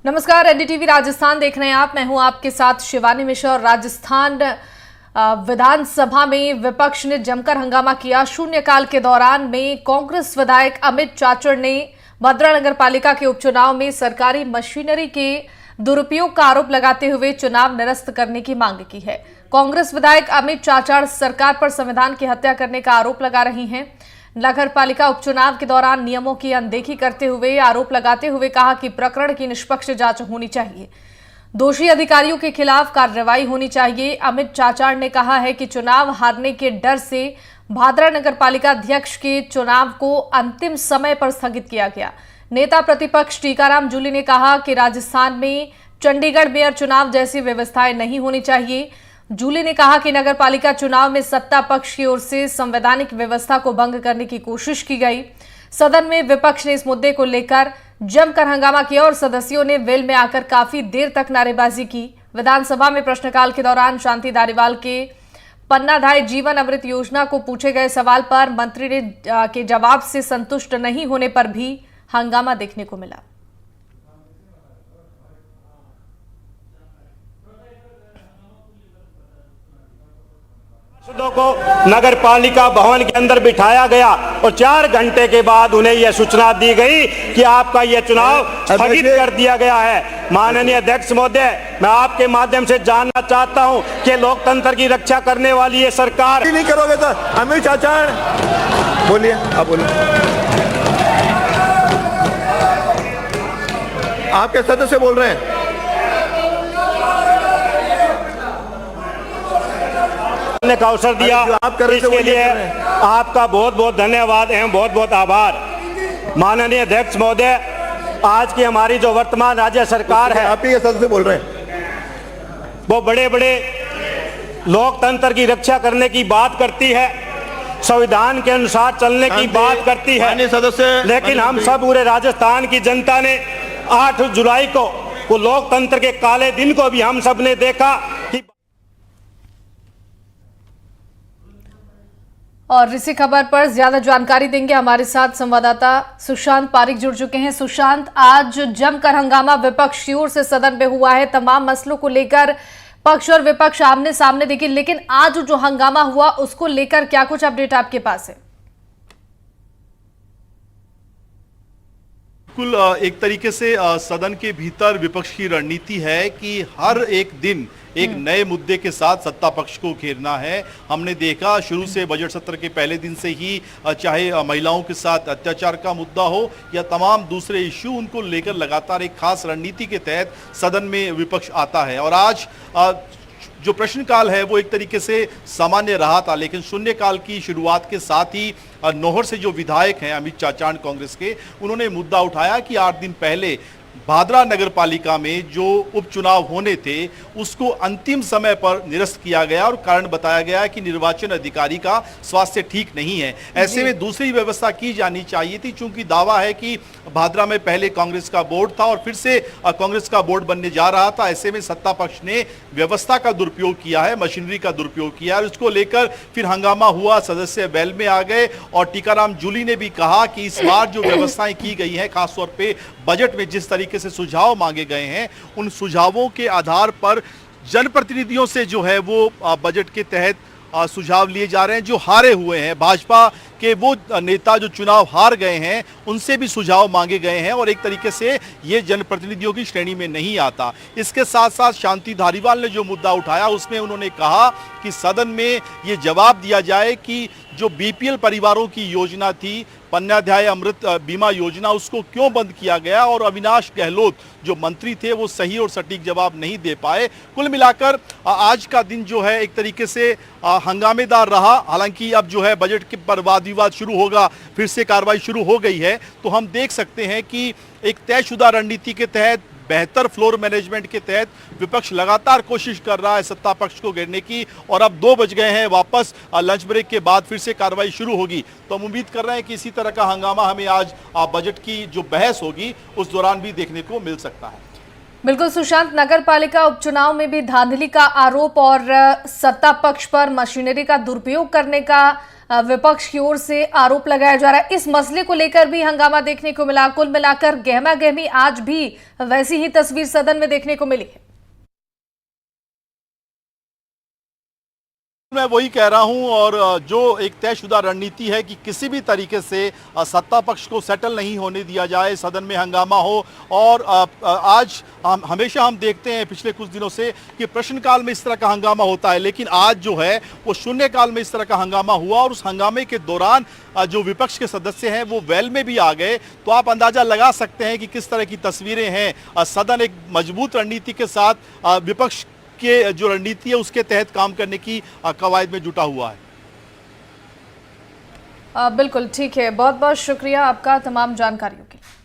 नमस्कार, एनडीटीवी राजस्थान देख रहे हैं आप। मैं हूं आपके साथ शिवानी मिश्रा। और राजस्थान विधानसभा में विपक्ष ने जमकर हंगामा किया। शून्यकाल के दौरान में कांग्रेस विधायक अमित चाचड़ ने भादरा नगर पालिका के उपचुनाव में सरकारी मशीनरी के दुरुपयोग का आरोप लगाते हुए चुनाव निरस्त करने की मांग की है। कांग्रेस विधायक अमित चाचड़ सरकार पर संविधान की हत्या करने का आरोप लगा रही हैं। नगर पालिका उपचुनाव के दौरान नियमों की अनदेखी करते हुए आरोप लगाते हुए कहा कि प्रकरण की निष्पक्ष जांच होनी चाहिए, दोषी अधिकारियों के खिलाफ कार्रवाई होनी चाहिए। अमित चाचड़ ने कहा है कि चुनाव हारने के डर से भादरा नगर पालिका अध्यक्ष के चुनाव को अंतिम समय पर स्थगित किया गया। नेता प्रतिपक्ष टीकाराम जूली ने कहा कि राजस्थान में चंडीगढ़ मेयर चुनाव जैसी व्यवस्थाएं नहीं होनी चाहिए। जूली ने कहा कि नगर पालिका चुनाव में सत्ता पक्ष की ओर से संवैधानिक व्यवस्था को भंग करने की कोशिश की गई। सदन में विपक्ष ने इस मुद्दे को लेकर जमकर हंगामा किया और सदस्यों ने वेल में आकर काफी देर तक नारेबाजी की। विधानसभा में प्रश्नकाल के दौरान शांति धारीवाल के पन्नाधाय जीवन अमृत योजना को पूछे गए सवाल पर मंत्री ने के जवाब से संतुष्ट नहीं होने पर भी हंगामा देखने को मिला। को नगर पालिका भवन के अंदर बिठाया गया और 4 घंटे के बाद उन्हें यह सूचना दी गई कि आपका यह चुनाव स्थगित कर दिया गया है। माननीय अध्यक्ष महोदय, मैं आपके माध्यम से जानना चाहता हूं कि लोकतंत्र की रक्षा करने वाली ये सरकार नहीं करोगे तो अमित चाचड़ बोलिए, आप बोलिए। आपके सदस्य बोल रहे हैं। का अवसर दिया, इसके लिए आपका बहुत बहुत धन्यवाद एवं बहुत बहुत आभार। माननीय अध्यक्ष महोदय, आज की हमारी जो वर्तमान राज्य सरकार है, आप ही के सदस्य बोल रहे हैं, वो बड़े बड़े लोकतंत्र की रक्षा करने की बात करती है, संविधान के अनुसार चलने की बात करती है, सदस्य। लेकिन हम सब पूरे राजस्थान की जनता ने 8 जुलाई को वो लोकतंत्र के काले दिन को भी हम सब ने देखा कि और इसी खबर पर ज्यादा जानकारी देंगे हमारे साथ संवाददाता सुशांत पारिक जुड़ चुके हैं। सुशांत, आज जमकर हंगामा विपक्ष की ओर से सदन में हुआ है। तमाम मसलों को लेकर पक्ष और विपक्ष आमने सामने दिखे, लेकिन आज जो हंगामा हुआ उसको लेकर क्या कुछ अपडेट आपके पास है? बिल्कुल, एक तरीके से सदन के भीतर विपक्ष की रणनीति है कि हर एक दिन एक नए मुद्दे के साथ सत्ता पक्ष को घेरना है। हमने देखा शुरू से बजट सत्र के पहले दिन से ही, चाहे महिलाओं के साथ अत्याचार का मुद्दा हो या तमाम दूसरे इश्यू, उनको लेकर लगातार एक खास रणनीति के तहत सदन में विपक्ष आता है। और आज जो प्रश्नकाल है वो एक तरीके से सामान्य रहा था, लेकिन शून्यकाल की शुरुआत के साथ ही नौहर से जो विधायक हैं अमित चाचड़ कांग्रेस के, उन्होंने मुद्दा उठाया कि 8 दिन पहले भादरा नगर पालिका में जो उपचुनाव होने थे उसको अंतिम समय पर निरस्त किया गया और कारण बताया गया कि निर्वाचन अधिकारी का स्वास्थ्य ठीक नहीं है। ऐसे में दूसरी व्यवस्था की जानी चाहिए थी, चूंकि दावा है कि भादरा में पहले कांग्रेस का बोर्ड था और फिर से कांग्रेस का बोर्ड बनने जा रहा था। ऐसे में सत्ता पक्ष ने व्यवस्था का दुरुपयोग किया है, मशीनरी का दुरुपयोग किया है और इसको लेकर फिर हंगामा हुआ, सदस्य वेल में आ गए। और टीकाराम जूली ने भी कहा कि इस बार जो व्यवस्थाएं की गई हैं, खासतौर पर बजट में जिस तरीके से सुझाव मांगे गए हैं, उन सुझावों के आधार पर जनप्रतिनिधियों से जो है वो बजट के तहत सुझाव लिए जा रहे हैं। जो हारे हुए हैं, भाजपा के वो नेता जो चुनाव हार गए हैं, उनसे भी सुझाव मांगे गए हैं और एक तरीके से ये जनप्रतिनिधियों की श्रेणी में नहीं आता। इसके साथ साथ शांति धारीवाल ने जो मुद्दा उठाया उसमें उन्होंने कहा कि सदन में ये जवाब दिया जाए कि जो बीपीएल परिवारों की योजना थी, पन्नाधाय अमृत बीमा योजना, उसको क्यों बंद किया गया। और अविनाश गहलोत जो मंत्री थे वो सही और सटीक जवाब नहीं दे पाए। कुल मिलाकर आज का दिन जो है एक तरीके से हंगामेदार रहा। हालांकि अब जो है बजट के पर वाद विवाद शुरू होगा, फिर से कार्रवाई शुरू हो गई है, तो हम देख सकते हैं कि एक तयशुदा रणनीति के तहत, बेहतर फ्लोर मैनेजमेंट के तहत विपक्ष लगातार कोशिश कर रहा है सत्ता पक्ष को घेरने की। और अब 2 बज गए हैं, वापस लंच ब्रेक के बाद फिर से कार्रवाई शुरू होगी। तो हम उम्मीद कर रहे हैं कि इसी तरह का हंगामा हमें आज बजट की जो बहस होगी उस दौरान भी देखने को मिल सकता है। बिल्कुल सुशांत, नगर पालिका उपचुनाव में भी धांधली का आरोप और सत्ता पक्ष पर मशीनरी का दुरुपयोग करने का विपक्ष की ओर से आरोप लगाया जा रहा है। इस मसले को लेकर भी हंगामा देखने को मिला। कुल मिलाकर गहमा गहमी आज भी वैसी ही तस्वीर सदन में देखने को मिली है। मैं वही कह रहा हूं, और जो एक तयशुदा रणनीति है कि किसी भी तरीके से सत्ता पक्ष को सेटल नहीं होने दिया जाए, सदन में हंगामा हो। और आज हमेशा हम देखते हैं पिछले कुछ दिनों से कि प्रश्नकाल में इस तरह का हंगामा होता है, लेकिन आज जो है वो शून्यकाल में इस तरह का हंगामा हुआ। और उस हंगामे के दौरान जो विपक्ष के सदस्य हैं वो वेल में भी आ गए। तो आप अंदाजा लगा सकते हैं कि किस तरह की तस्वीरें हैं। सदन एक मजबूत रणनीति के साथ विपक्ष के जो रणनीति है उसके तहत काम करने की कवायद में जुटा हुआ है। बिल्कुल ठीक है। बहुत बहुत शुक्रिया आपका तमाम जानकारियों के लिए।